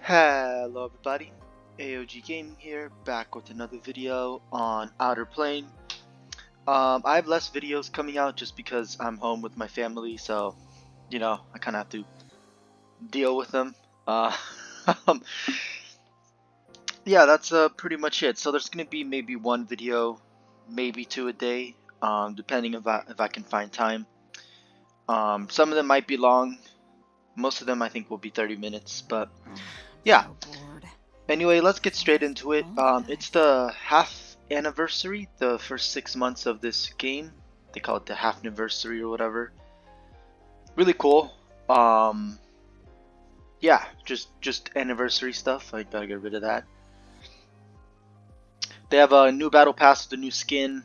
Hello everybody, AOG Gaming here, back with another video on Outer Plane. I have less videos coming out just because I'm home with my family, so, you know, I kind of have to deal with them. Yeah, that's pretty much it. So there's going to be maybe one video, maybe two a day, depending if I can find time. Some of them might be long, most of them I think will be 30 minutes, but yeah. Anyway, let's get straight into it. It's the half anniversary, the first 6 months of this game. They call it the Halfniversary or whatever. Really cool. Yeah, just anniversary stuff. I gotta get rid of that. They have a new battle pass with a new skin.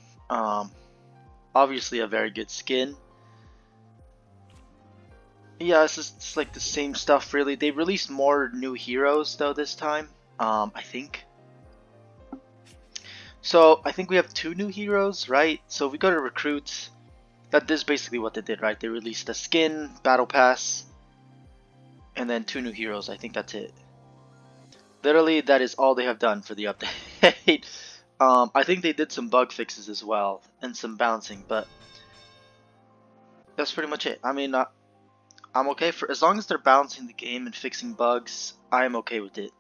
Obviously a very good skin. Yeah, it's like the same stuff really. They released more new heroes though this time. I think. So I think we have 2 new heroes, right? So if we go to recruits, that is basically what they did, right? They released a skin, battle pass, and then 2 new heroes. I think that's it. Literally, that is all they have done for the update. I think they did some bug fixes as well and some bouncing, but that's pretty much it. I mean, I'm okay for as long as they're balancing the game and fixing bugs. I am okay with it.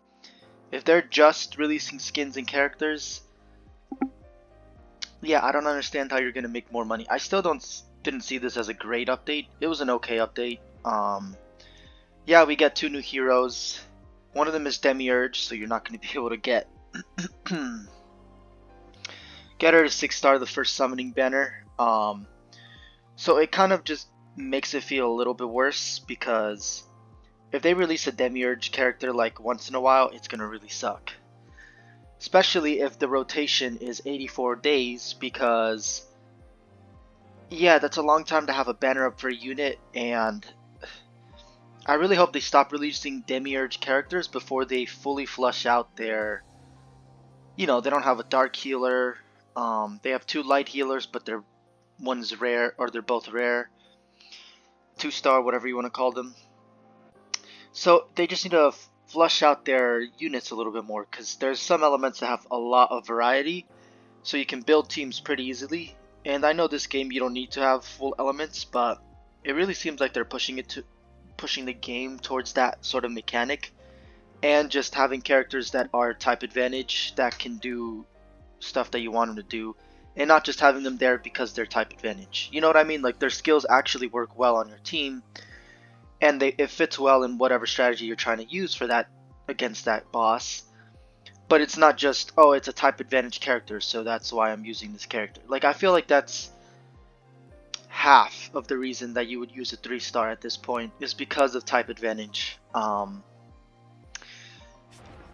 If they're just releasing skins and characters, yeah, I don't understand how you're gonna make more money. I still didn't see this as a great update. It was an okay update. Yeah, we get 2 new heroes. One of them is Demiurge, so you're not gonna be able to get get her to 6-star the first summoning banner. So it kind of just makes it feel a little bit worse because if they release a Demiurge character like once in a while, it's gonna really suck. Especially if the rotation is 84 days, because yeah, that's a long time to have a banner up for a unit, and I really hope they stop releasing Demiurge characters before they fully flush out their, you know, they don't have a dark healer, they have 2 light healers, but one's rare, or they're both rare, 2-star, whatever you want to call them. So they just need to flush out their units a little bit more, because there's some elements that have a lot of variety, so you can build teams pretty easily. And I know this game you don't need to have full elements, but it really seems like they're pushing the game towards that sort of mechanic, and just having characters that are type advantage that can do stuff that you want them to do, and not just having them there because they're type advantage. You know what I mean? Like their skills actually work well on your team, and it fits well in whatever strategy you're trying to use for that against that boss. But it's not just, oh, it's a type advantage character, so that's why I'm using this character. Like, I feel like that's half of the reason that you would use a 3-star at this point is because of type advantage.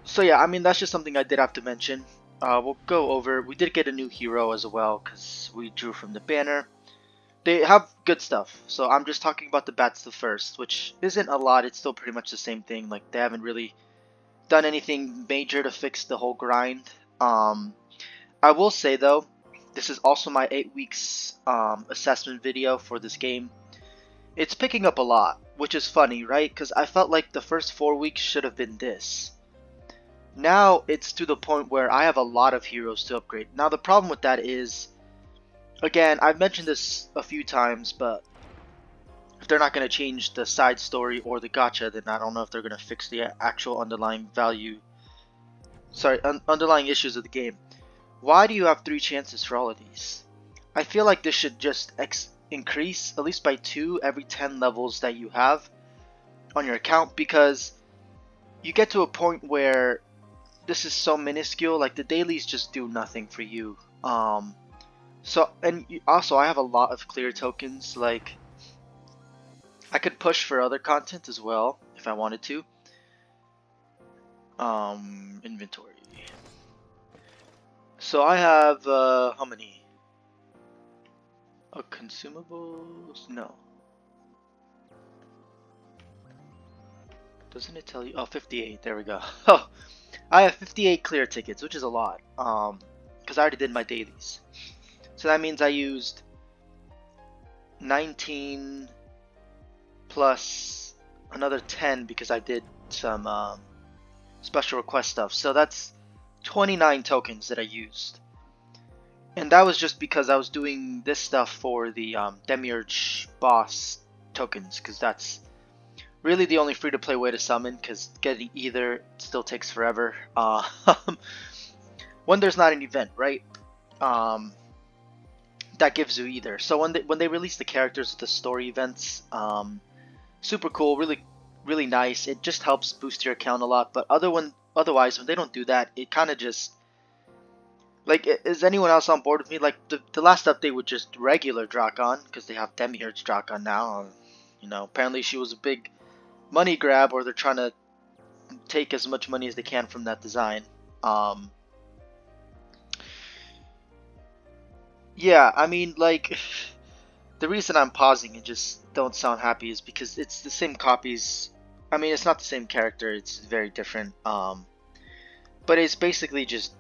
So yeah, I mean, that's just something I did have to mention. We'll go over, we did get a new hero as well because we drew from the banner. They have good stuff, so I'm just talking about the bats the first, which isn't a lot. It's still pretty much the same thing. Like, they haven't really done anything major to fix the whole grind. I will say though, this is also my 8 weeks assessment video for this game. It's picking up a lot, which is funny, right? Because I felt like the first 4 weeks should have been this. Now it's to the point where I have a lot of heroes to upgrade. Now the problem with that is, again, I've mentioned this a few times, but if they're not going to change the side story or the gacha, then I don't know if they're going to fix the actual underlying underlying issues of the game. Why do you have 3 chances for all of these? I feel like this should just increase at least by 2 every 10 levels that you have on your account, because you get to a point where this is so minuscule, like the dailies just do nothing for you. So, and also I have a lot of clear tokens. Like, I could push for other content as well if I wanted to. Inventory. So I have how many? Consumables? No. Doesn't it tell you? Oh, 58. There we go. Oh, I have 58 clear tickets, which is a lot. Because I already did my dailies. So that means I used 19 plus another 10 because I did some special request stuff. So that's 29 tokens that I used. And that was just because I was doing this stuff for the Demiurge boss tokens, because that's really the only free-to-play way to summon, because getting either still takes forever. When there's not an event, right? That gives you either. So when they release the characters, the story events, super cool, really nice. It just helps boost your account a lot. But otherwise, when they don't do that, it kind of just, like, is anyone else on board with me? Like, the last update was just regular Drakon, because they have Demiurge Drakon now. You know, apparently she was a big money grab, or they're trying to take as much money as they can from that design. Yeah, I mean, like, the reason I'm pausing and just don't sound happy is because it's the same copies. I mean, it's not the same character, it's very different. But it's basically just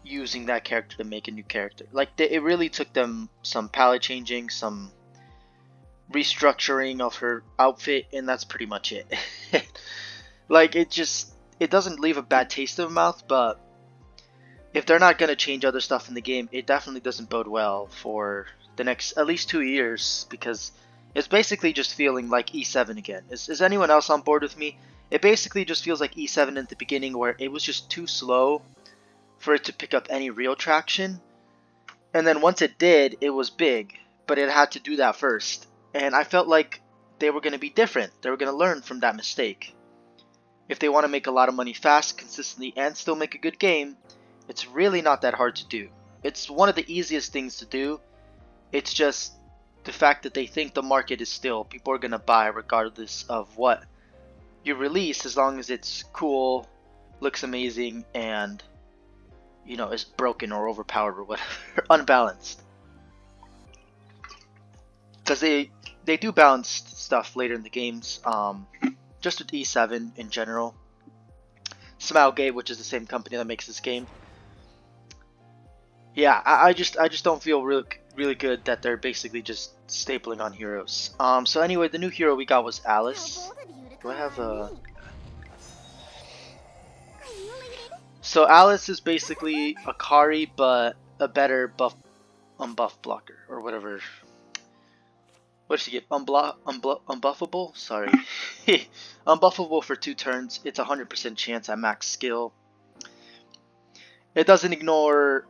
using that character to make a new character. Like, it really took them some palette changing, some restructuring of her outfit, and that's pretty much it. Like, it doesn't leave a bad taste in the mouth, but if they're not going to change other stuff in the game, it definitely doesn't bode well for the next at least 2 years, because it's basically just feeling like E7 again. Is anyone else on board with me? It basically just feels like E7 at the beginning, where it was just too slow for it to pick up any real traction. And then once it did, it was big, but it had to do that first. And I felt like they were going to be different. They were going to learn from that mistake. If they want to make a lot of money fast, consistently, and still make a good game, it's really not that hard to do. It's one of the easiest things to do. It's just the fact that they think the market is still, people are going to buy regardless of what you release, as long as it's cool, looks amazing, and, you know, is broken or overpowered or whatever, unbalanced. Because they do balance stuff later in the games, just with E7 in general. Smilegate, which is the same company that makes this game. Yeah, I just don't feel really good that they're basically just stapling on heroes. So anyway, the new hero we got was Alice. Do I have a... So Alice is basically a Kari, but a better unbuff blocker, or whatever. What did she get? Unbuffable? Sorry. Unbuffable for 2 turns. It's 100% chance at max skill. It doesn't ignore,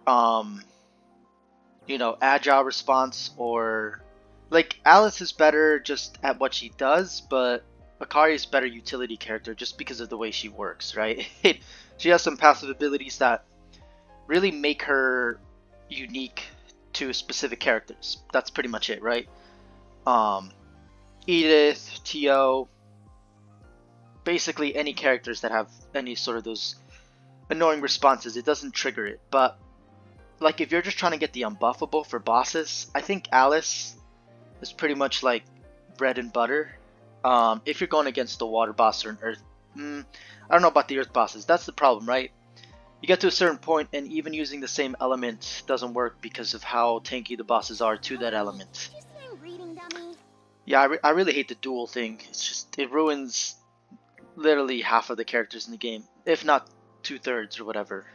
you know, agile response, or, like, Alice is better just at what she does, but Akari is a better utility character just because of the way she works, right? She has some passive abilities that really make her unique to specific characters. That's pretty much it, right? Edith, Tio, basically any characters that have any sort of those annoying responses, it doesn't trigger it. But like, if you're just trying to get the unbuffable for bosses, I think Alice is pretty much like bread and butter. If you're going against the water boss or an earth, I don't know about the earth bosses. That's the problem, right? You get to a certain point, and even using the same element doesn't work because of how tanky the bosses are to that element. Yeah, I really hate the duel thing. It's just, it ruins literally half of the characters in the game, if not 2/3 or whatever.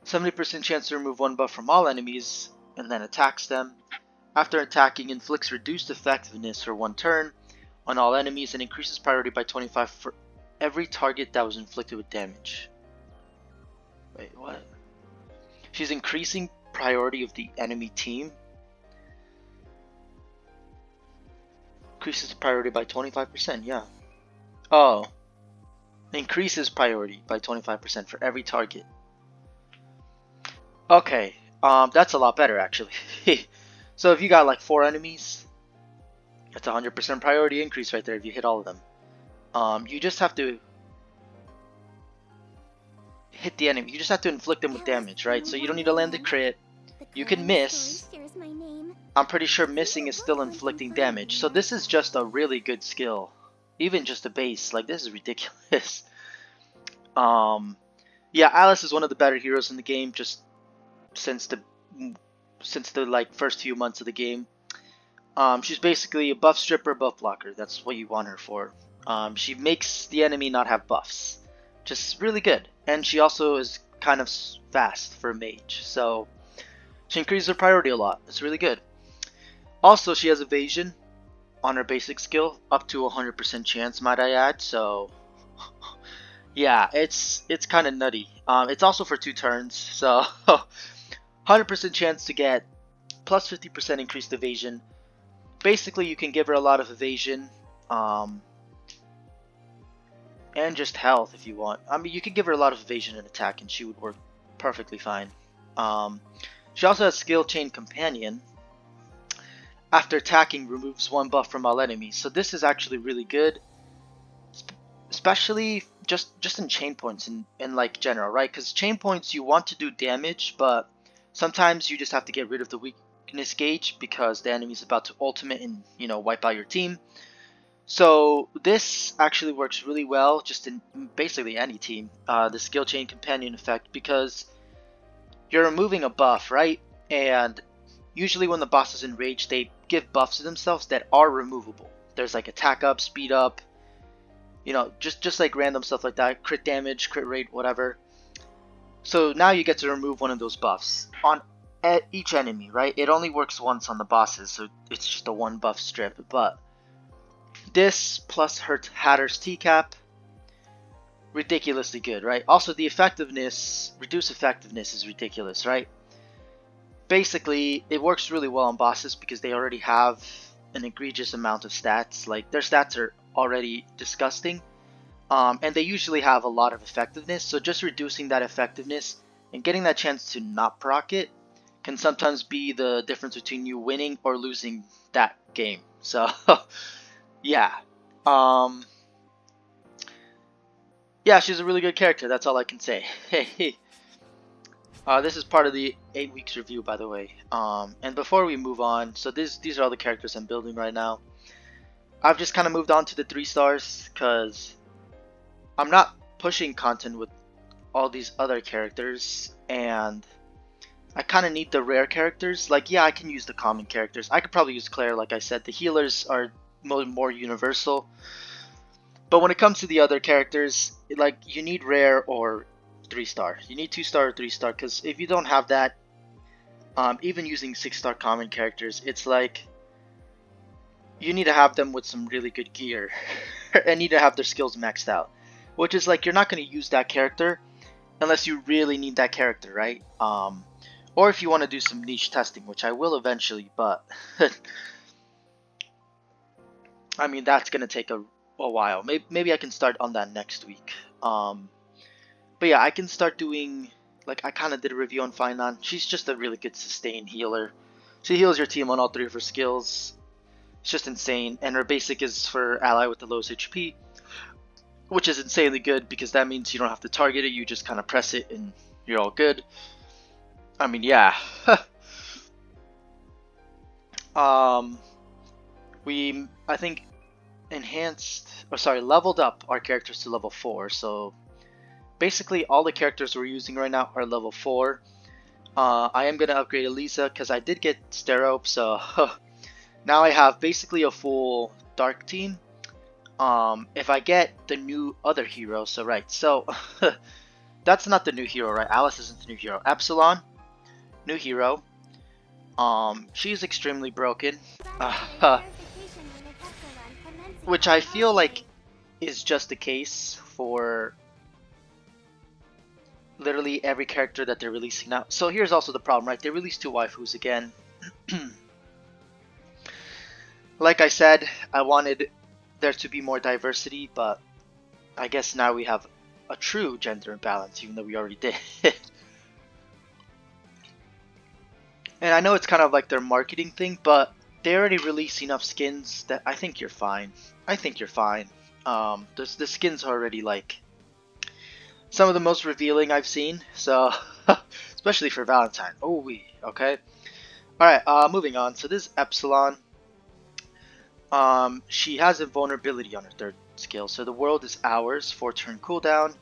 70% chance to remove 1 buff from all enemies, and then attacks them. After attacking, inflicts reduced effectiveness for 1 turn on all enemies, and increases priority by 25 for every target that was inflicted with damage. Wait, what? She's increasing priority of the enemy team. Increases the priority by 25%, yeah. Oh. Increases priority by 25% for every target. Okay, that's a lot better actually. So if you got like 4 enemies, that's 100% priority increase right there if you hit all of them. You just have to hit the enemy. You just have to inflict them with damage, right? So you don't need to land the crit. You can miss. I'm pretty sure missing is still inflicting damage. So this is just a really good skill. Even just a base. Like, this is ridiculous. Yeah, Alice is one of the better heroes in the game, just since the like first few months of the game. She's basically a buff stripper, buff blocker. That's what you want her for. She makes the enemy not have buffs, just really good. And she also is kind of fast for a mage, so she increases her priority a lot. It's really good. Also, she has evasion on her basic skill, up to 100% chance, might I add. So yeah, it's kind of nutty. It's also for 2 turns, so 100% chance to get plus 50% increased evasion. Basically, you can give her a lot of evasion, and just health if you want. I mean, you could give her a lot of evasion and attack, and she would work perfectly fine. She also has Skill Chain Companion. After attacking, removes 1 buff from all enemies. So this is actually really good, especially just in chain points in like general, right? Because chain points you want to do damage, but sometimes you just have to get rid of the weakness gauge because the enemy's about to ultimate and wipe out your team. So this actually works really well just in basically any team. The Skill Chain Companion effect, because you're removing a buff, right? And usually when the boss is enraged, they give buffs to themselves that are removable. There's like attack up, speed up, just like random stuff like that, crit damage, crit rate, whatever. So now you get to remove one of those buffs on each enemy, right? It only works once on the bosses, so it's just a 1 buff strip. But this plus her Hatter's TCAP, ridiculously good, right? Also the effectiveness, reduced effectiveness is ridiculous, right? Basically, it works really well on bosses because they already have an egregious amount of stats. Like, their stats are already disgusting, and they usually have a lot of effectiveness. So just reducing that effectiveness and getting that chance to not proc it can sometimes be the difference between you winning or losing that game. So yeah, yeah, she's a really good character. That's all I can say. Hey. This is part of the 8 weeks review, by the way. And before we move on, so these are all the characters I'm building right now. I've just kind of moved on to the 3 stars because I'm not pushing content with all these other characters, and I kind of need the rare characters. Like, yeah, I can use the common characters. I could probably use Claire, like I said. The healers are more universal. But when it comes to the other characters, like, you need rare or 3-star. You need 2-star or 3-star, because if you don't have that, even using 6-star common characters, it's like you need to have them with some really good gear and need to have their skills maxed out, which is like you're not going to use that character unless you really need that character, right? Or if you want to do some niche testing, which I will eventually, but I mean, that's going to take a while. Maybe I can start on that next week. But yeah, I can start doing, like, I kind of did a review on Finon. She's just a really good sustain healer. She heals your team on all 3 of her skills. It's just insane. And her basic is for ally with the lowest HP, which is insanely good because that means you don't have to target it. You just kind of press it and you're all good. I mean, yeah. I think, leveled up our characters to level 4. So basically, all the characters we're using right now are level 4. I am going to upgrade Elisa because I did get Sterope, so now I have basically a full Dark team. If I get the new other hero, so that's not the new hero, right? Alice isn't the new hero. Epsilon, new hero. She's extremely broken, which I feel like is just the case for literally every character that they're releasing now. So here's also the problem, right? They released 2 waifus again. Like I said, I wanted there to be more diversity, but I guess now we have a true gender imbalance, even though we already did. And I know it's kind of like their marketing thing, but they already released enough skins that I think you're fine. The skins are already like some of the most revealing I've seen, so especially for Valentine. Okay. Alright, moving on. So this is Epsilon. She has invulnerability on her 3rd skill. So the world is ours, 4-turn cooldown.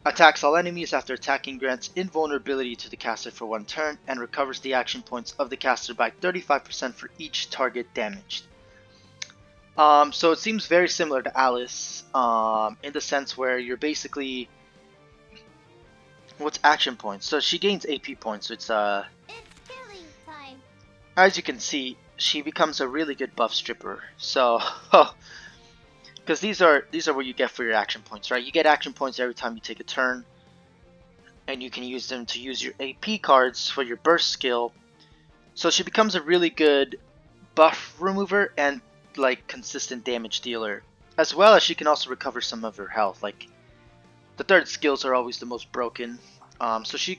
Attacks all enemies. After attacking, grants invulnerability to the caster for 1 turn and recovers the action points of the caster by 35% for each target damaged. So it seems very similar to Alice, in the sense where you're basically, what's action points? So she gains AP points. So it's killing time. as you can see, she becomes a really good buff stripper. So, because these are what you get for your action points, right? You get action points every time you take a turn, and you can use them to use your AP cards for your burst skill. So she becomes a really good buff remover and like consistent damage dealer, as well as she can also recover some of her health. Like the third skills are always the most broken. So she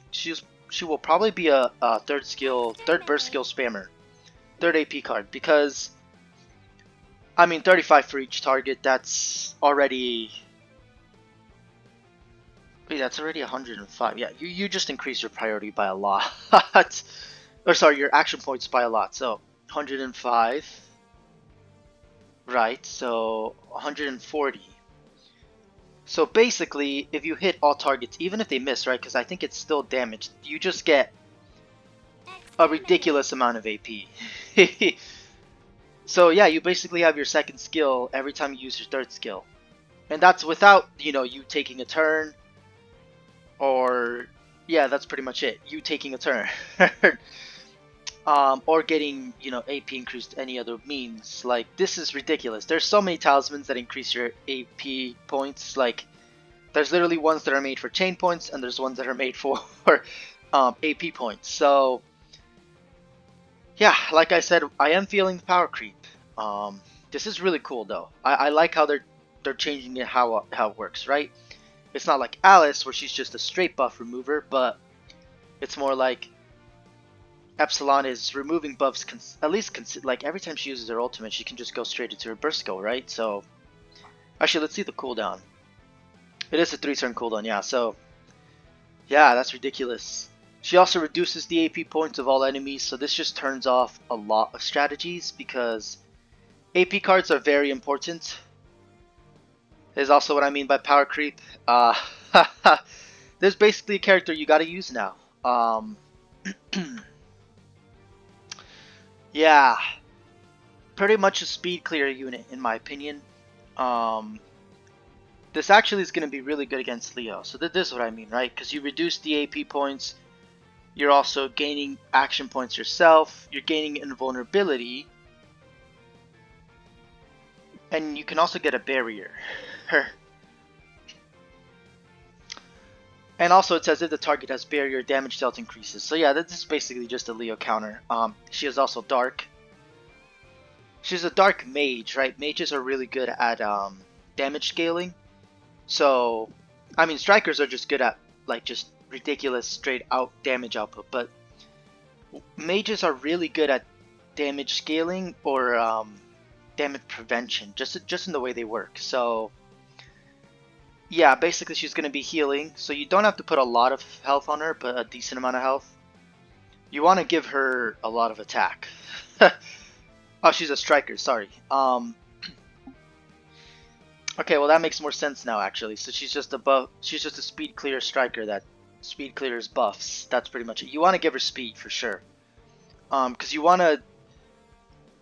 will probably be a third burst skill spammer, third AP card, because I mean 35 for each target. That's already, wait, that's already 105. Yeah, you just increase your priority by a lot. Or sorry, your action points by a lot. So 105. Right, so 140. So basically, if you hit all targets, even if they miss, right, because I think it's still damaged, you just get a ridiculous amount of AP. So yeah, you basically have your second skill every time you use your third skill. And that's without, you taking a turn, or, yeah, that's pretty much it. You taking a turn. Or getting, AP increased any other means. Like, this is ridiculous. There's so many talismans that increase your AP points. Like, there's literally ones that are made for chain points, and there's ones that are made for AP points. So, yeah, like I said, I am feeling the power creep. This is really cool, though. I like how they're changing it, how it works, right? It's not like Alice, where she's just a straight buff remover, but it's more like Epsilon is removing buffs, at least like every time she uses her ultimate, she can just go straight into her burst skill, right? So, actually, let's see the cooldown. It is a 3-turn cooldown, yeah, so, yeah, that's ridiculous. She also reduces the AP points of all enemies, so this just turns off a lot of strategies, because AP cards are very important. Is also what I mean by power creep. There's basically a character you gotta use now. Yeah, pretty much a speed clear unit in my opinion. Um, this actually is going to be really good against Leo. So this is what I mean, right? Because you reduce the AP points, you're also gaining action points yourself, you're gaining invulnerability, and you can also get a barrier. And also it says if the target has barrier, damage dealt increases. So yeah, this is basically just a Leo counter. She is also dark. She's a dark mage, right? Mages are really good at damage scaling. So, I mean, strikers are just good at like just ridiculous straight out damage output, but mages are really good at damage scaling or damage prevention, just in the way they work. So, yeah, basically she's gonna be healing, so you don't have to put a lot of health on her, but a decent amount of health. You want to give her a lot of attack. Oh, she's a striker. Sorry. Okay, well that makes more sense now actually. So she's just a speed clear striker that speed clears buffs. That's pretty much it. You want to give her speed for sure. Because you want to,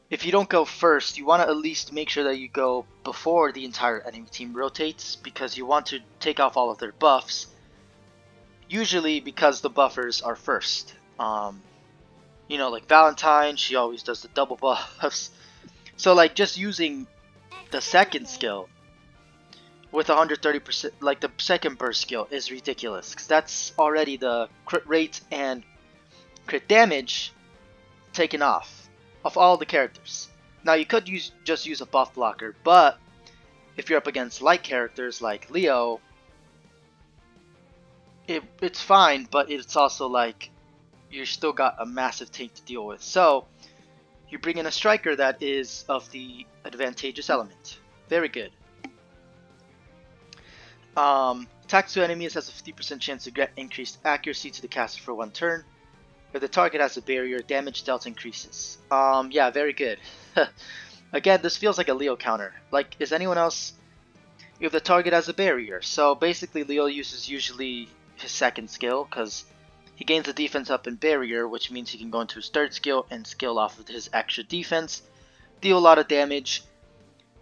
if you don't go first, you want to at least make sure that you go before the entire enemy team rotates, because you want to take off all of their buffs. Usually because the buffers are first. Like Valentine, she always does the double buffs. So like just using the second skill with 130%, like the second burst skill, is ridiculous, because that's already the crit rate and crit damage taken off of all the characters. Now you could just use a buff blocker, but if you're up against light characters like Leo, it's fine, but it's also like you still got a massive tank to deal with. So you bring in a striker that is of the advantageous element. Very good. Attacks to enemies has a 50% chance to get increased accuracy to the caster for 1 turn. If the target has a barrier, damage dealt increases. Yeah, very good. Again, this feels like a Leo counter. Like, is anyone else... If the target has a barrier. So basically Leo uses usually his second skill, because he gains the defense up in barrier, which means he can go into his third skill and skill off of his extra defense, deal a lot of damage.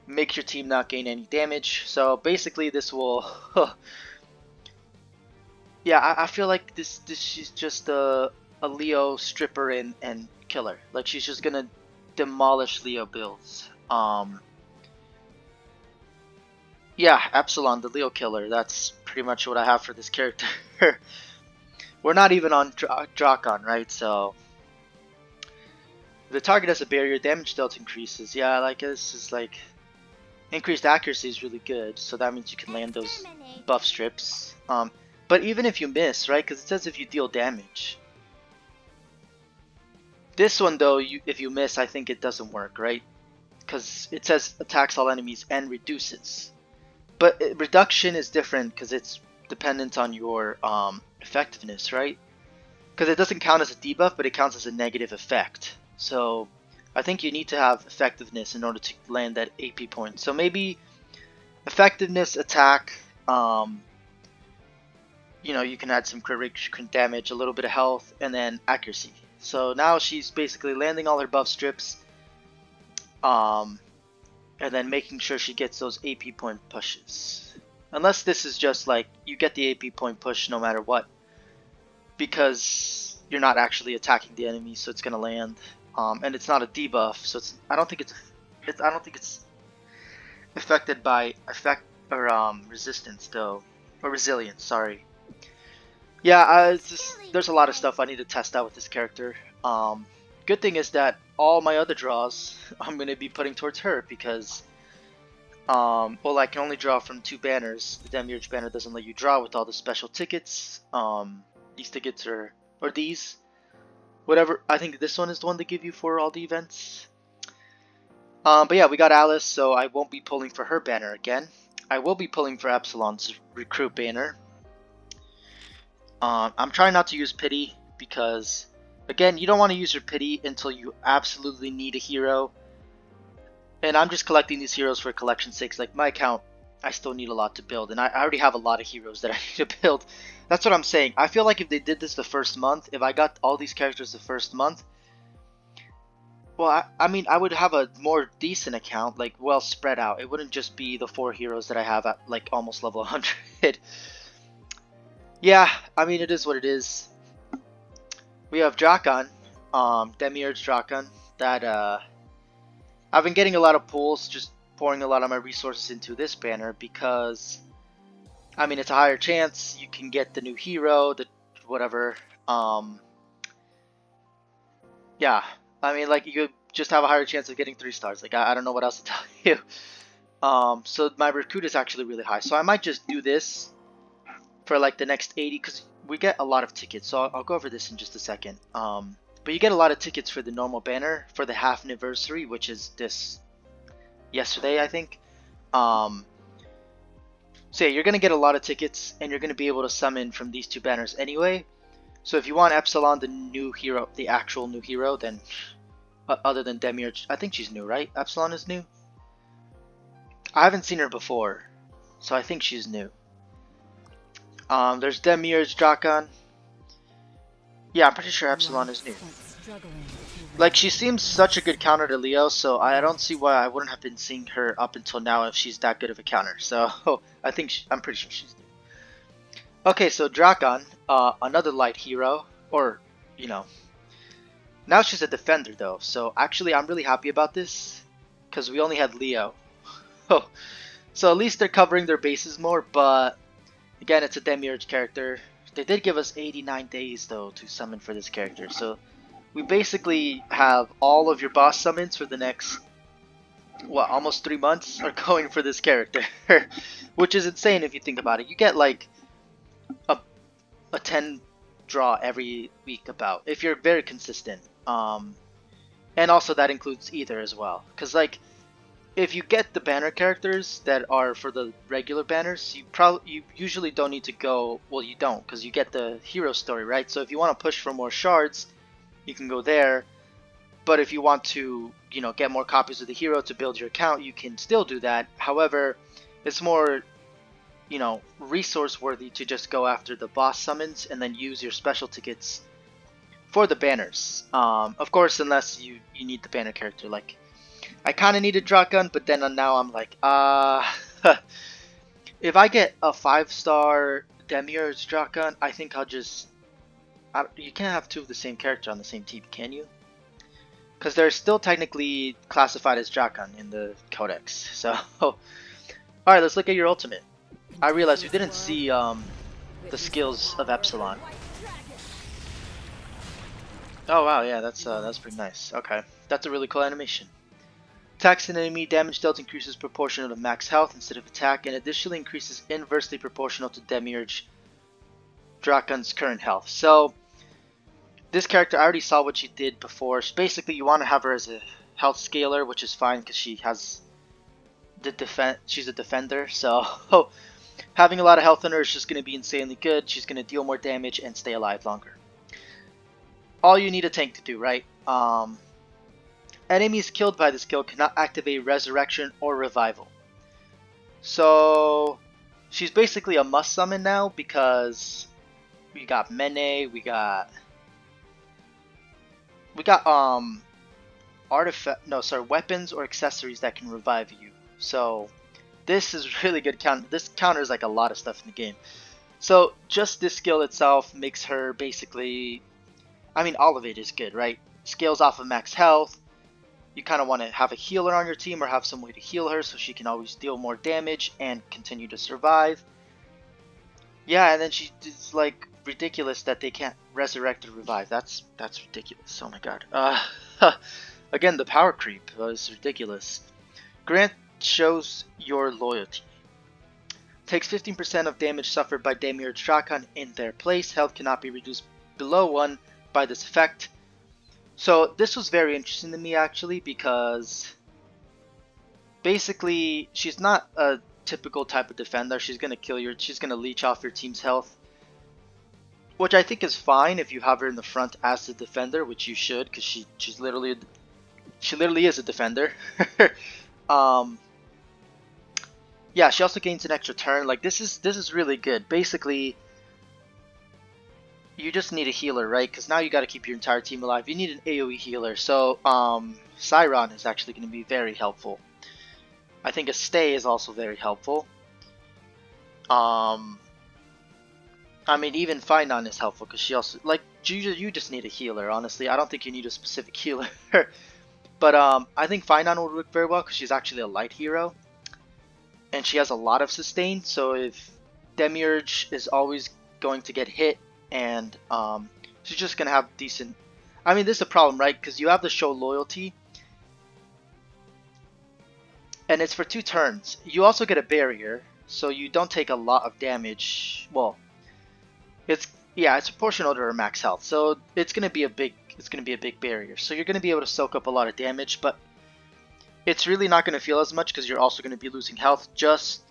makes your team not gain any damage. So basically this will yeah, I feel like this she's just a Leo stripper and killer. Like she's just gonna demolish Leo builds. Yeah, Epsilon, the Leo killer. That's pretty much what I have for this character. We're not even on Drakon, right? So the target has a barrier, damage dealt increases. Yeah, like this is like increased accuracy is really good. So that means you can land those buff strips. But even if you miss, right? Because it says if you deal damage. This one though, if you miss, I think it doesn't work, right? Because it says attacks all enemies and reduces. But reduction is different because it's dependent on your effectiveness, right? Because it doesn't count as a debuff, but it counts as a negative effect. So I think you need to have effectiveness in order to land that AP point. So maybe effectiveness, attack, you know, you can add some crit damage, a little bit of health, and then accuracy. So now she's basically landing all her buff strips, and then making sure she gets those AP point pushes. Unless this is just like, you get the AP point push no matter what, because you're not actually attacking the enemy, so it's gonna land. And it's not a debuff, so it's I don't think it's affected by resistance though, or resilience. Sorry. Yeah, there's a lot of stuff I need to test out with this character. Good thing is that all my other draws I'm gonna be putting towards her because, well, I can only draw from 2 banners. The Demiurge banner doesn't let you draw with all the special tickets. These tickets are, or these, whatever. I think this one is the one they give you for all the events. But yeah, we got Alice, so I won't be pulling for her banner again. I will be pulling for Epsilon's recruit banner. I'm trying not to use pity because, again, you don't want to use your pity until you absolutely need a hero. And I'm just collecting these heroes for collection's sake. Like my account, I still need a lot to build, and I already have a lot of heroes that I need to build. That's what I'm saying. I feel like if they did this the first month, if I got all these characters the first month, well, I mean, I would have a more decent account, like well spread out. It wouldn't just be the 4 heroes that I have at like almost level 100. Yeah, I mean, it is what it is. We have Drakon, Demiurge Drakon, that I've been getting a lot of pulls, just pouring a lot of my resources into this banner because, I mean, it's a higher chance you can get the new hero, the whatever. Yeah, I mean, like, you just have a higher chance of getting 3 stars. Like, I don't know what else to tell you. So my recruit is actually really high. So I might just do this for like the next 80 because we get a lot of tickets. So I'll go over this in just a second. But you get a lot of tickets for the normal banner for the Halfniversary, which is this yesterday, I think. So yeah, you're gonna get a lot of tickets, and you're gonna be able to summon from these 2 banners anyway. So if you want Epsilon, the new hero, the actual new hero, then other than Demiurge, I think she's new, right? Epsilon is new. I haven't seen her before, so I think she's new. There's Demiurge Drakon. Yeah, I'm pretty sure Epsilon is new. Like, she seems such a good counter to Leo, so I don't see why I wouldn't have been seeing her up until now if she's that good of a counter. So I think I'm pretty sure she's new. Okay, so Drakon, another light hero, or you know, now she's a defender though. So actually, I'm really happy about this because we only had Leo. So at least they're covering their bases more, but again, it's a Demiurge character. They did give us 89 days though to summon for this character, so we basically have all of your boss summons for the next, what, almost 3 months are going for this character, which is insane if you think about it. You get like a 10 draw every week about, if you're very consistent. And also that includes Ether as well, because like, if you get the banner characters that are for the regular banners, you usually don't need to go, well, you don't, because you get the hero story, right? So if you want to push for more shards, you can go there. But if you want to, you know, get more copies of the hero to build your account, you can still do that. However, it's more, you know, resource worthy to just go after the boss summons and then use your special tickets for the banners. Of course, unless you need the banner character, like I kind of needed Drakon, but then now I'm like, if I get a 5-star Demiurge Drakon, I think I'll just. You can't have two of the same character on the same team, can you? Because they're still technically classified as Drakon in the Codex. So, alright, let's look at your ultimate. I realized we didn't see the skills of Epsilon. Oh wow, yeah, that's pretty nice. Okay, that's a really cool animation. Attacks an enemy, damage dealt increases proportional to max health instead of attack, and additionally increases inversely proportional to Demiurge Drakon's current health. So this character, I already saw what she did before. Basically, you want to have her as a health scaler, which is fine because she has the she's a defender. So having a lot of health on her is just going to be insanely good. She's going to deal more damage and stay alive longer. All you need a tank to do, right? Enemies killed by this skill cannot activate Resurrection or Revival. So she's basically a must summon now because we got Mene, we got weapons or accessories that can revive you. So this is really good counter. This counters like a lot of stuff in the game. So just this skill itself makes her basically, I mean, all of it is good, right? Scales off of max health. You kind of want to have a healer on your team or have some way to heal her so she can always deal more damage and continue to survive. Yeah, and then it's like ridiculous that they can't resurrect or revive. That's ridiculous. Oh my god. Again, the power creep was ridiculous. Grant shows your loyalty. Takes 15% of damage suffered by Demiurge Drakon in their place. Health cannot be reduced below 1 by this effect. So this was very interesting to me actually because basically she's not a typical type of defender. She's gonna she's gonna leech off your team's health, which I think is fine if you have her in the front as the defender, which you should because she literally is a defender. Yeah, she also gains an extra turn. Like this is really good. Basically, you just need a healer, right? Because now you got to keep your entire team alive. You need an AoE healer. So Siron is actually going to be very helpful. I think a stay is also very helpful. I mean, even Finon is helpful because she also you just need a healer. Honestly, I don't think you need a specific healer. But I think Finon would work very well because she's actually a light hero, and she has a lot of sustain. So if Demiurge is always going to get hit, and she's just gonna have decent. I mean, this is a problem, right? Because you have to show loyalty, and it's for 2 turns. You also get a barrier, so you don't take a lot of damage. Well, it's proportional to her max health, so it's gonna be a big barrier. So you're gonna be able to soak up a lot of damage, but it's really not gonna feel as much because you're also gonna be losing health just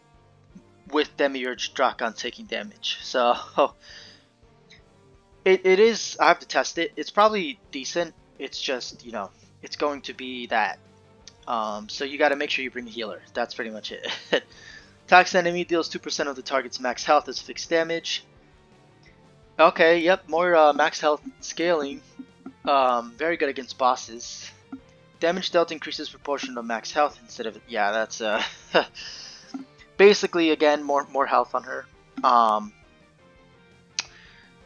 with Demiurge Drakon taking damage. So it is. I have to test it. It's probably decent. It's just, you know, it's going to be that. So you got to make sure you bring a healer. That's pretty much it. Attacks enemy, deals 2% of the target's max health as fixed damage. Okay, yep, more max health scaling. Very good against bosses. Damage dealt increases proportional to max health instead of, yeah, that's basically again more health on her.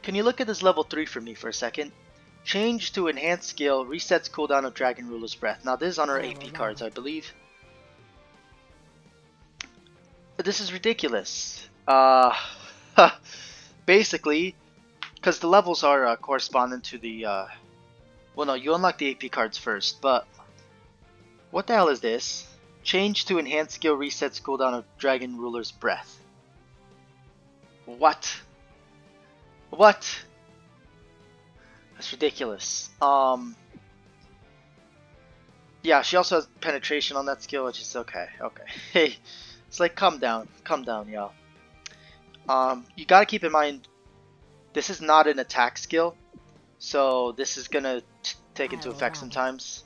Can you look at this level 3 for me for a second? Change to enhanced skill, resets cooldown of Dragon Ruler's Breath. Now this is on our AP cards, I believe. But this is ridiculous. Basically, because the levels are correspondent to the, well no, you unlock the AP cards first, but what the hell is this? Change to enhanced skill, resets cooldown of Dragon Ruler's Breath. What? What? That's ridiculous. Yeah, she also has penetration on that skill, which is okay. Okay. Hey, it's like calm down, y'all. You gotta keep in mind, this is not an attack skill, so this is gonna take into effect sometimes.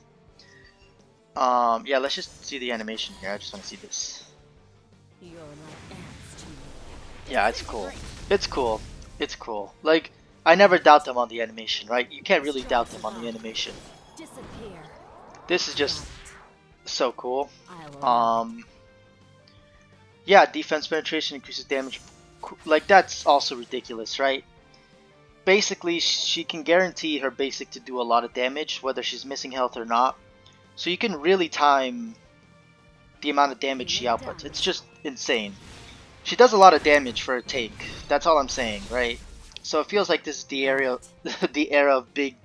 Yeah, let's just see the animation here. I just want to see this. Yeah, it's cool. It's cool. It's cool. Like, I never doubt them on the animation, right? You can't really doubt them on the animation. This is just So cool. I will love it. Yeah, defense penetration increases damage. Like, that's also ridiculous, right? Basically, she can guarantee her basic to do a lot of damage, whether she's missing health or not. So you can really time the amount of damage she outputs. It's just insane. She does a lot of damage for a take. That's all I'm saying, right? So it feels like this is the area, the era of big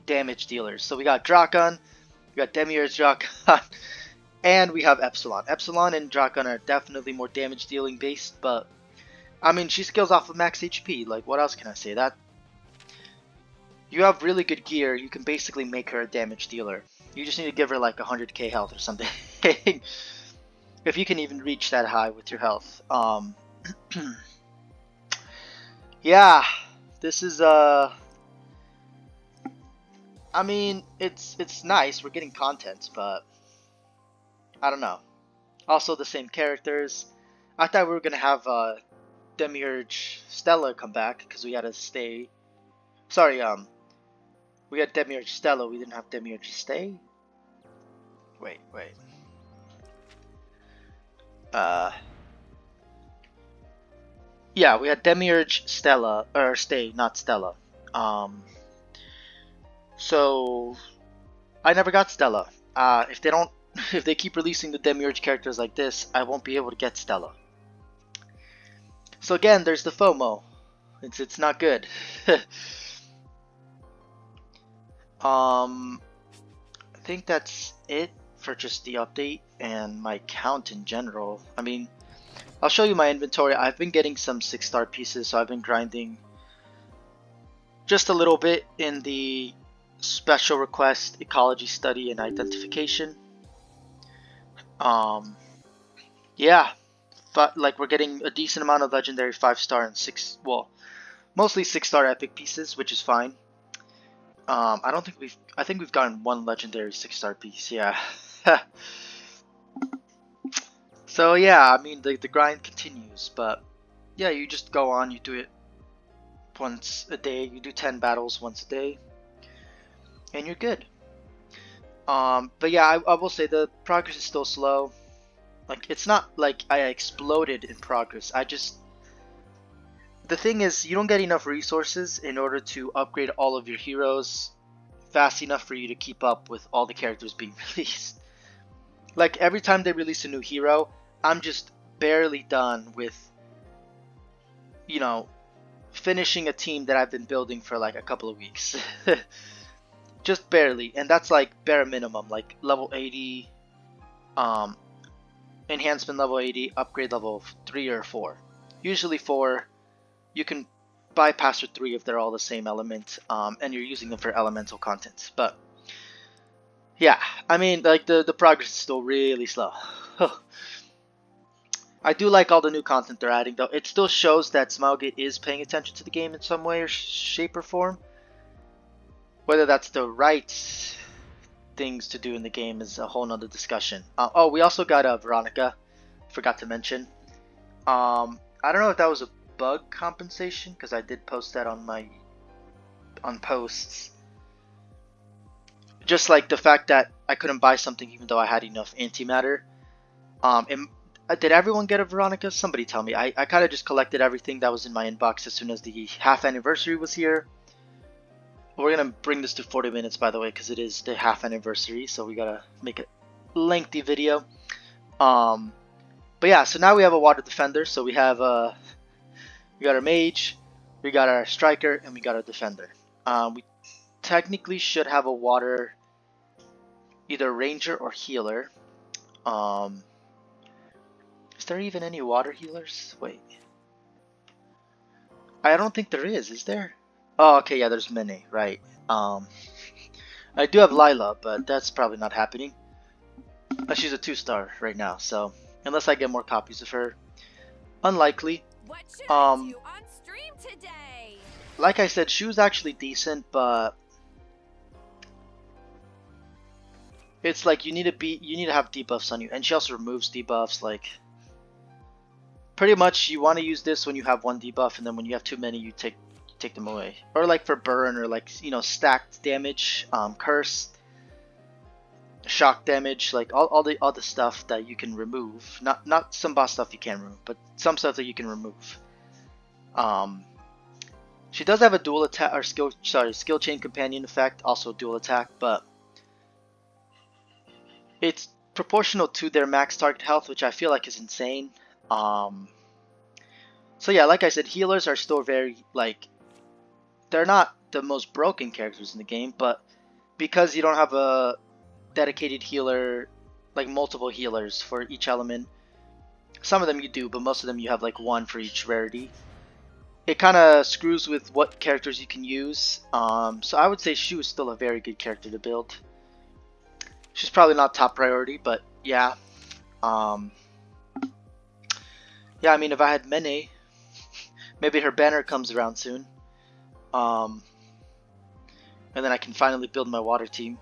damage dealers. So we got Drakon, we got Demiurge Drakon, and we have Epsilon. Epsilon and Drakon are definitely more damage dealing based, but I mean, she scales off of max HP. Like, what else can I say? That you have really good gear, you can basically make her a damage dealer. You just need to give her like 100k health or something. If you can even reach that high with your health. Yeah, this is I mean, it's nice. We're getting content, but I don't know. Also, the same characters. I thought we were gonna have Demiurge Stella come back because we had to stay. Sorry, we had Demiurge Stella. We didn't have Demiurge Stay. Wait. Yeah, we had Demiurge Stella or Stay, not Stella. So I never got Stella. If they don't, if they keep releasing the Demiurge characters like this, I won't be able to get Stella. So again, there's the FOMO. It's not good. I think that's it for just the update and my count in general. I mean, I'll show you my inventory. I've been getting some 6-star pieces, so I've been grinding just a little bit in the special request, ecology study, and identification. Yeah, but like we're getting a decent amount of legendary 5-star and mostly 6-star epic pieces, which is fine. I think we've gotten one legendary 6-star piece. Yeah. So yeah, I mean the grind continues, but yeah, you just go on, you do it once a day, you do 10 battles once a day, and you're good. But yeah, I will say the progress is still slow. Like, it's not like I exploded in progress. The thing is, you don't get enough resources in order to upgrade all of your heroes fast enough for you to keep up with all the characters being released. Like, every time they release a new hero, I'm just barely done with, you know, finishing a team that I've been building for like a couple of weeks. Just barely, and that's like bare minimum, like level 80, enhancement level 80, upgrade level 3 or 4. Usually 4. You can bypass with 3 if they're all the same element, and you're using them for elemental content. But yeah, I mean, like the progress is still really slow. I do like all the new content they're adding, though. It still shows that Smilegate is paying attention to the game in some way or shape or form. Whether that's the right things to do in the game is a whole nother discussion. Oh, we also got Veronica. Forgot to mention. I don't know if that was a bug compensation, because I did post that on posts. Just like the fact that I couldn't buy something even though I had enough antimatter. Did everyone get a Veronica? Somebody tell me. I kind of just collected everything that was in my inbox as soon as the half anniversary was here. We're gonna bring this to 40 minutes, by the way, because it is the half anniversary, so we gotta make a lengthy video. But yeah, so now we have a water defender. So we have we got our mage, we got our striker, and we got our defender. We technically should have a water, either ranger or healer. Is there even any water healers? Wait, I don't think there is there? Oh, okay, yeah, there's many, right. I do have Lila, but that's probably not happening. She's a 2-star right now, so unless I get more copies of her, unlikely. What should I do on stream today? Like I said, she was actually decent, but it's like you need to have debuffs on you, and she also removes debuffs. Like, pretty much you want to use this when you have one debuff, and then when you have too many, you take them away. Or like for burn, or like, you know, stacked damage, curse. shock damage, like all the stuff that you can remove. Not some boss stuff you can remove, but some stuff that you can remove. She does have a dual attack or skill chain companion effect, also dual attack, but it's proportional to their max target health, which I feel like is insane. So yeah, like I said, healers are still very, like, they're not the most broken characters in the game, but because you don't have a dedicated healer, like multiple healers for each element, some of them you do, but most of them you have like one for each rarity. It kind of screws with what characters you can use. So I would say Shu is still a very good character to build. She's probably not top priority, but yeah. Yeah, I mean, if I had Mene, maybe her banner comes around soon. And then I can finally build my water team.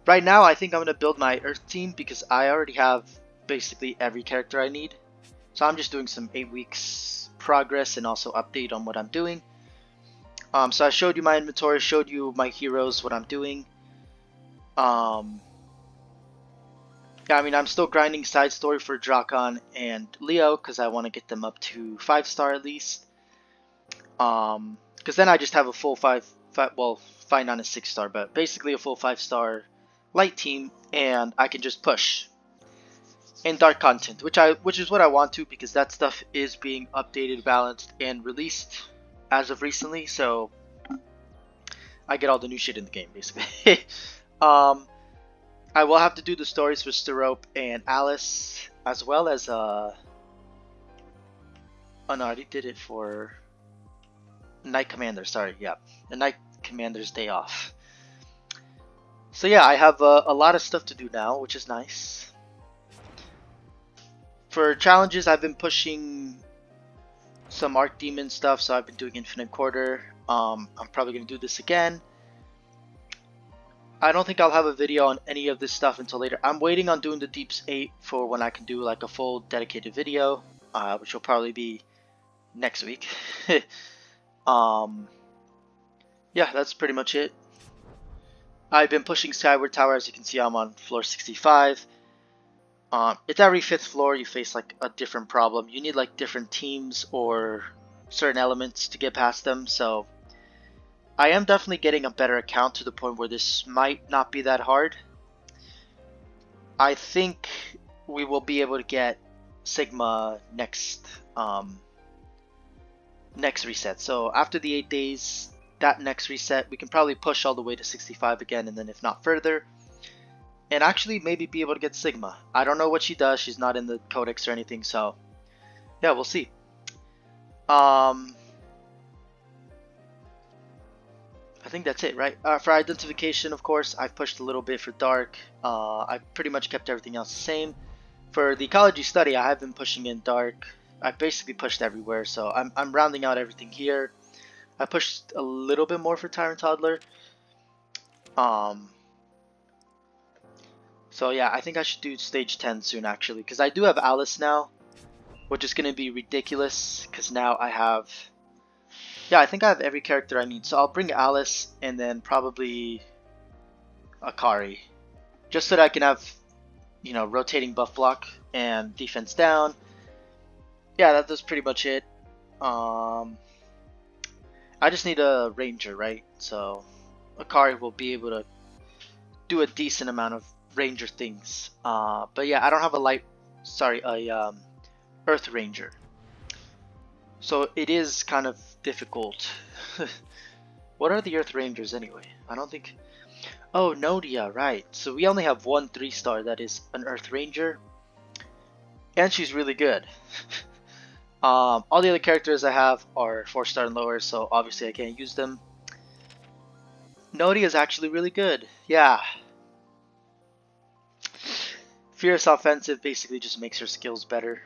Right now, I think I'm going to build my earth team because I already have basically every character I need. So I'm just doing some 8 weeks progress and also update on what I'm doing. So I showed you my inventory, showed you my heroes, what I'm doing. Yeah, I mean, I'm still grinding side story for Drakon and Leo because I want to get them up to 5-star at least. Because then I just have a full 5, well, 5 not a 6-star, but basically a full 5-star light team, and I can just push in dark content, which is what I want to, because that stuff is being updated, balanced, and released as of recently. So I get all the new shit in the game, basically. I will have to do the stories for Sterope and Alice, as well as oh no, I already did it for Knight Commander. Sorry, yeah, the Knight Commander's day off. So yeah, I have a lot of stuff to do now, which is nice. For challenges, I've been pushing some Archdemon stuff, so I've been doing Infinite Quarter. I'm probably going to do this again. I don't think I'll have a video on any of this stuff until later. I'm waiting on doing the Deeps 8 for when I can do like a full dedicated video, which will probably be next week. Yeah, that's pretty much it. I've been pushing Skyward Tower. As you can see, I'm on floor 65. It's every 5th floor you face like a different problem. You need like different teams or certain elements to get past them. So I am definitely getting a better account to the point where this might not be that hard. I think we will be able to get Sigma next reset. So after the 8 days, that next reset, we can probably push all the way to 65 again, and then if not further, and actually maybe be able to get Sigma. I don't know what she does. She's not in the codex or anything, so yeah, we'll see. I think that's it, right? For identification, of course, I've pushed a little bit for dark. I pretty much kept everything else the same. For the ecology study, I have been pushing in dark. I basically pushed everywhere, so I'm rounding out everything here. I pushed a little bit more for Tyrant Toddler. So yeah, I think I should do stage 10 soon actually, because I do have Alice now, which is going to be ridiculous, because now I have, yeah, I think I have every character I need. So I'll bring Alice and then probably Akari, just so that I can have, you know, rotating buff block and defense down. Yeah, that's pretty much it. I just need a ranger, right? So Akari will be able to do a decent amount of ranger things. But yeah, I don't have a earth ranger. So it is kind of difficult. What are the earth rangers anyway? I don't think... Oh, Nodia, right. So we only have one 3-star that is an earth ranger. And she's really good. All the other characters I have are 4-star and lower, so obviously I can't use them. Nodia is actually really good. Yeah. Fierce offensive basically just makes her skills better.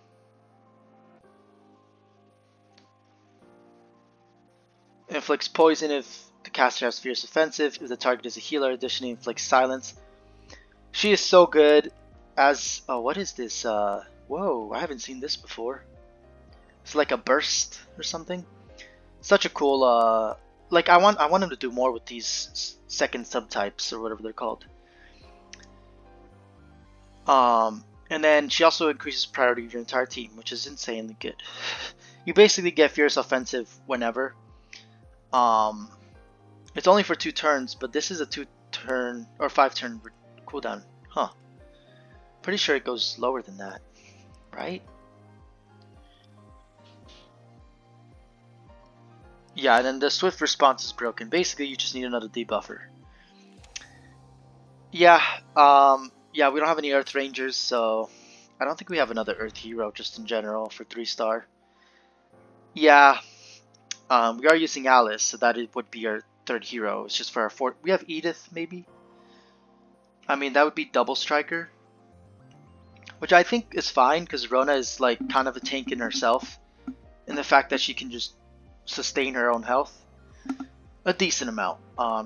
Inflicts poison if the caster has fierce offensive. If the target is a healer, additionally inflicts silence. She is so good as... Oh, what is this? Whoa, I haven't seen this before. It's like a burst or something. Such a cool... Like, I want him to do more with these second subtypes or whatever they're called. And then she also increases priority of your entire team, which is insanely good. You basically get Fierce Offensive whenever. It's only for 2 turns, but this is a 2-turn or 5-turn cooldown. Huh. Pretty sure it goes lower than that, right? Yeah, and then the swift response is broken. Basically, you just need another debuffer. Yeah, yeah, we don't have any Earth Rangers, so I don't think we have another Earth hero just in general for 3-star. Yeah, we are using Alice, so that it would be our 3rd hero. It's just for our 4th. We have Edith, maybe? I mean, that would be double striker, which I think is fine because Rona is like kind of a tank in herself, in the fact that she can just sustain her own health a decent amount.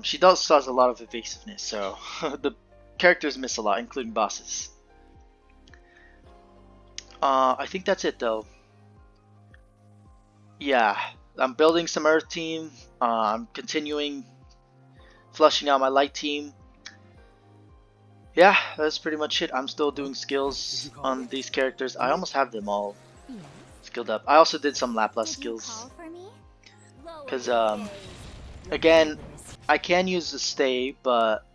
She does has a lot of evasiveness, so the characters miss a lot, including bosses. I think that's it though. Yeah, I'm building some Earth team. I'm continuing flushing out my Light team. Yeah, that's pretty much it. I'm still doing skills on these characters. I almost have them all skilled up. I also did some Laplace skills. Because, again, I can use the stay, but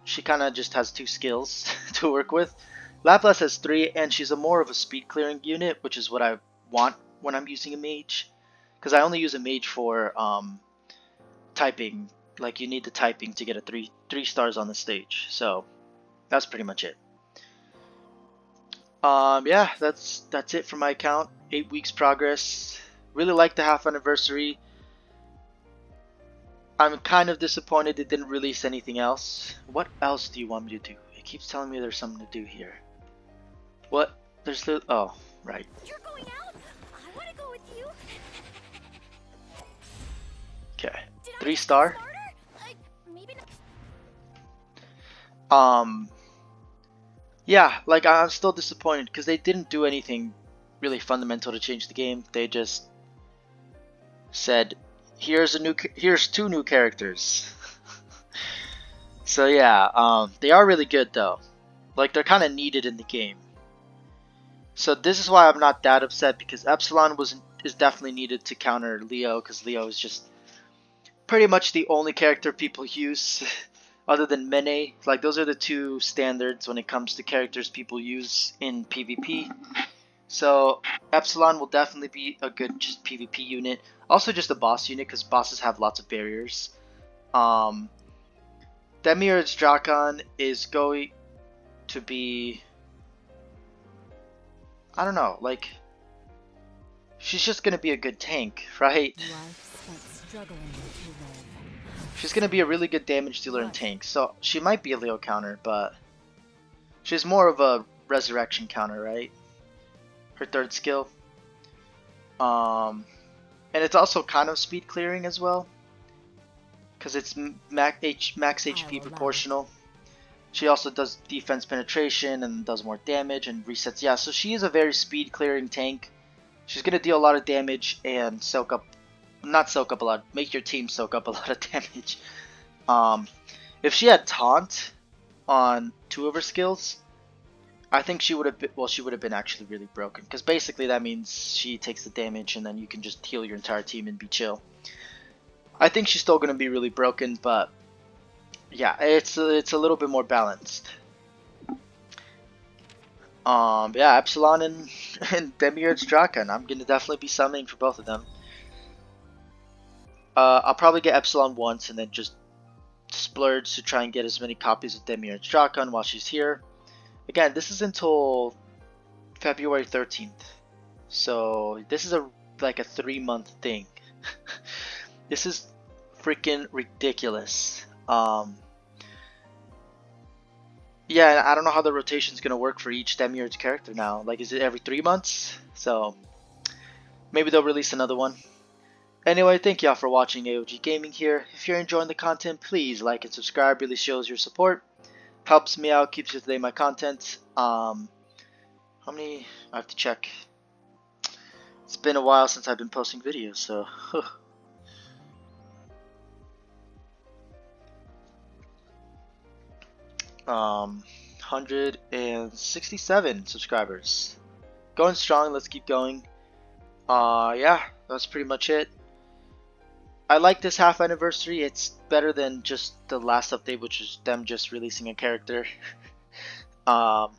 she kind of just has 2 skills to work with. Laplace has 3, and she's more of a speed clearing unit, which is what I want when I'm using a mage. Because I only use a mage for typing. Like, you need the typing to get a 3 stars on the stage. So that's pretty much it. Yeah, that's it for my account. 8 weeks progress. Really like the half anniversary. I'm kind of disappointed it didn't release anything else. What else do you want me to do? It keeps telling me there's something to do here. What? There's the... Oh, right. You're going out? I want to go with you. Okay. Did 3 star? Maybe not. Yeah, like I'm still disappointed because they didn't do anything really fundamental to change the game. They just said, here's 2 new characters. So yeah, they are really good though. Like they're kind of needed in the game. So this is why I'm not that upset, because Epsilon is definitely needed to counter Leo, because Leo is just pretty much the only character people use other than Mene. Like those are the 2 standards when it comes to characters people use in PvP. So Epsilon will definitely be a good just PvP unit. Also just a boss unit, because bosses have lots of barriers. Demiurge Drakon is going to be... I don't know, like... She's just going to be a good tank, right? She's going to be a really good damage dealer and tank. So she might be a Leo counter, but... She's more of a resurrection counter, right? Her 3rd skill. And it's also kind of speed clearing as well, because it's max HP proportional. She also does defense penetration and does more damage and resets. Yeah, so she is a very speed clearing tank. She's gonna deal a lot of damage and soak up, not soak up a lot, make your team soak up a lot of damage. If she had taunt on 2 of her skills, I think she would have been, well, she would have been actually really broken, because basically that means she takes the damage and then you can just heal your entire team and be chill. I think she's still going to be really broken, but yeah, it's a little bit more balanced. Yeah, Epsilon and Demiurge Drakon. I'm going to definitely be summoning for both of them. I'll probably get Epsilon once and then just splurge to try and get as many copies of Demiurge Drakon while she's here. Again, this is until February 13th, so this is like a 3-month thing. This is freaking ridiculous. Yeah, I don't know how the rotation is gonna work for each Demiurge character now. Like, is it every 3 months? So maybe they'll release another one. Anyway, thank y'all for watching AOG Gaming here. If you're enjoying the content, please like and subscribe. Really shows your support. Helps me out, keeps you up to date my content. How many? I have to check. It's been a while since I've been posting videos, so. 167 subscribers. Going strong, let's keep going. Yeah, that's pretty much it. I like this half anniversary. It's better than just the last update, which is them just releasing a character. Draken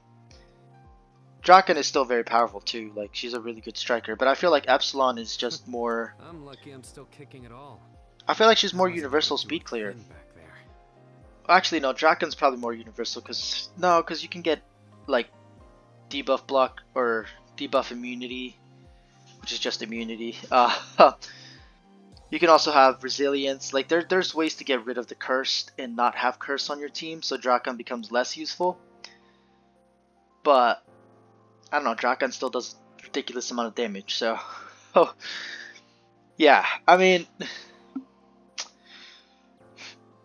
is still very powerful too. Like, she's a really good striker, but I feel like Epsilon is just more. I'm lucky I'm still kicking at all. I feel like she's more universal speed clear. Actually, no, Draken's probably more universal because you can get like debuff block or debuff immunity, which is just immunity. You can also have resilience. Like there's ways to get rid of the cursed and not have curse on your team, so Draken becomes less useful. But I don't know, Draken still does a ridiculous amount of damage. So, yeah, I mean,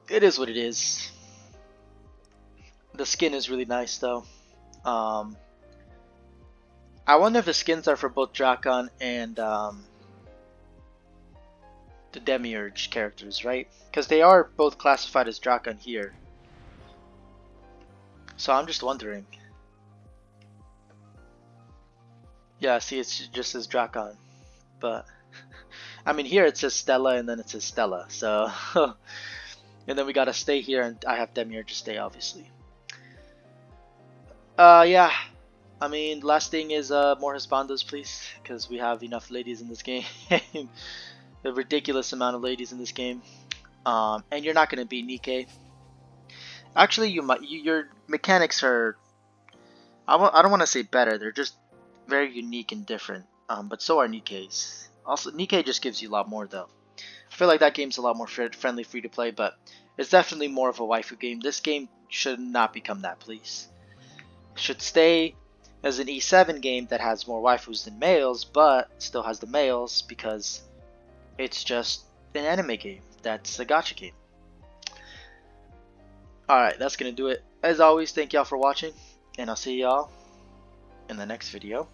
it is what it is. The skin is really nice though. I wonder if the skins are for both Draken and the Demiurge characters, right? Because they are both classified as Draken here. So I'm just wondering. Yeah, see, it's just as Draken. But, I mean, here it says Stella and then it says Stella. So, and then we gotta stay here and I have Demiurge to stay, obviously. Yeah. I mean, last thing is more husbandos, please. Because we have enough ladies in this game. A ridiculous amount of ladies in this game, and you're not going to beat Nikke. Actually, your mechanics are, I don't want to say better, they're just very unique and different, but so are Nikke's. Also, Nikke just gives you a lot more though. I feel like that game's a lot more friendly, free to play, but it's definitely more of a waifu game. This game should not become that, please. It should stay as an E7 game that has more waifus than males, but still has the males because it's just an anime game. That's a gacha game. Alright, that's gonna do it. As always, thank y'all for watching, and I'll see y'all in the next video.